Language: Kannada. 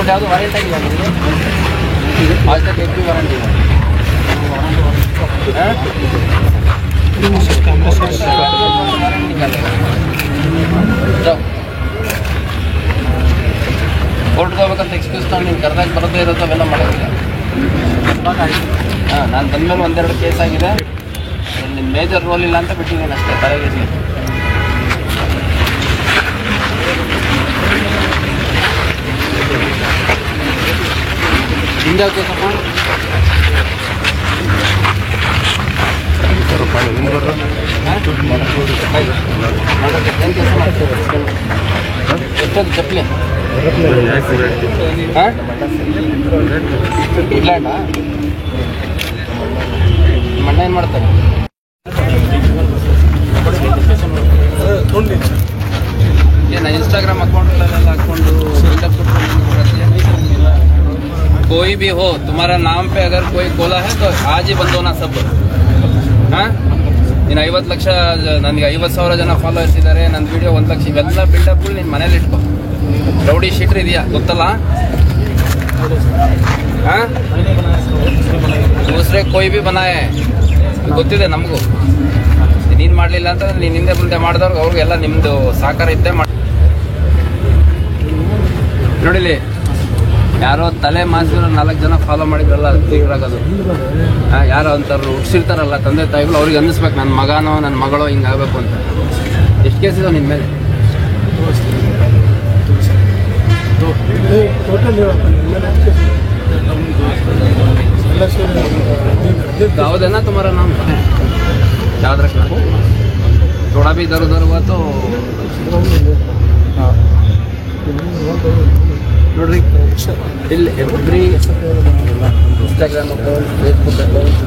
ಯಾವುದು ವಾರಂಟ್ ಆಗಿಲ್ಲ आज तक एक भी वारंटी है कोर्ट होಗ್ಬೇಕಂತ ಎಕ್ಸ್ಕ್ಯೂಸ್ ನಾನು ನೀವು ಕರೆದಾಗ ಬರದೇ ಇರೋದು ಅವೆಲ್ಲ ಮಾಡೋದಿಲ್ಲ ಹಾಂ ನಾನು ಬಂದಮೇಲೆ ಒಂದೆರಡು ಕೇಸ್ ಆಗಿದೆ ನಿಮ್ಮ ಮೇಜರ್ ರೋಲ್ ಇಲ್ಲ ಅಂತ ಬಿಟ್ಟಿದ್ದೀನಿ ಅಷ್ಟೇ ತಲೆಗಿರಲಿ ಹಿಂದೆ ಸ್ವಲ್ಪ ಏನು ಕೆಲಸ ಮಾಡ್ತೀವಿ ಎಷ್ಟೊಂದು ಚಪ್ಪಲಿ ಹಾಂ ಇಂಗ್ಲೆಂಡಾ ಮಣ್ಣ ಏನು ಮಾಡ್ತಾರೆ ಏನು इंस्टाग्राम अकाउंट हाक्ಕೊಂಡು कोई भी हो तुम्हारा नाम पे अगर कोई खोला है तो आज ही बंद होना सब हाँ ನೀನು 50 ಲಕ್ಷ ನನಗೆ 50,000 ಜನ ಫಾಲೋವರ್ಸ್ ಇದ್ದಾರೆ ನನ್ನ ವಿಡಿಯೋ 1 ಲಕ್ಷ ಇವೆಲ್ಲ ಬಿಲ್ಡಪ್ಗಳು ನಿನ್ನ ಮನೇಲಿ ಇಟ್ಕೋ ರೌಡಿ ಶೀಟ್ರ್ ಇದೆಯಾ ಗೊತ್ತಲ್ಲ ಹಾಂ ದೂಸರೆ कोई भी बनाए ಗೊತ್ತಿದೆ ನಮಗೂ ನೀನು ಮಾಡಲಿಲ್ಲ ಅಂತಂದ್ರೆ ನೀನು ಹಿಂದೆ ಮುಂದೆ ಮಾಡಿದವ್ರಿಗೆ ಅವ್ರಿಗೆಲ್ಲ ನಿಮ್ಮದು ಸಹಕಾರ ಇದ್ದೇ ಮಾಡಿ ನೋಡಿಲಿ ಯಾರೋ ತಲೆ ಮಾಸಿರೋ 4 ಜನ ಫಾಲೋ ಮಾಡಿದ್ರಲ್ಲ ತೀವ್ರಾಗೋದು ಯಾರೋ ಅಂತಾರು ಹುಡ್ಸಿರ್ತಾರಲ್ಲ ತಂದೆ ತಾಯಿಗಳು ಅವ್ರಿಗೆ ಅನ್ನಿಸ್ಬೇಕು ನನ್ನ ಮಗನೋ ನನ್ನ ಮಗಳೋ ಹಿಂಗಾಗಬೇಕು ಅಂತ ಎಷ್ಟು ಕೇಸ್ ಇದಾವೆ ನಿನ್ನ ಮೇಲೆ गाँव है ना तुम्हारा नाम याद रखना थोड़ा भी इधर उधर हुआ तो नोड्री every Instagram account Facebook account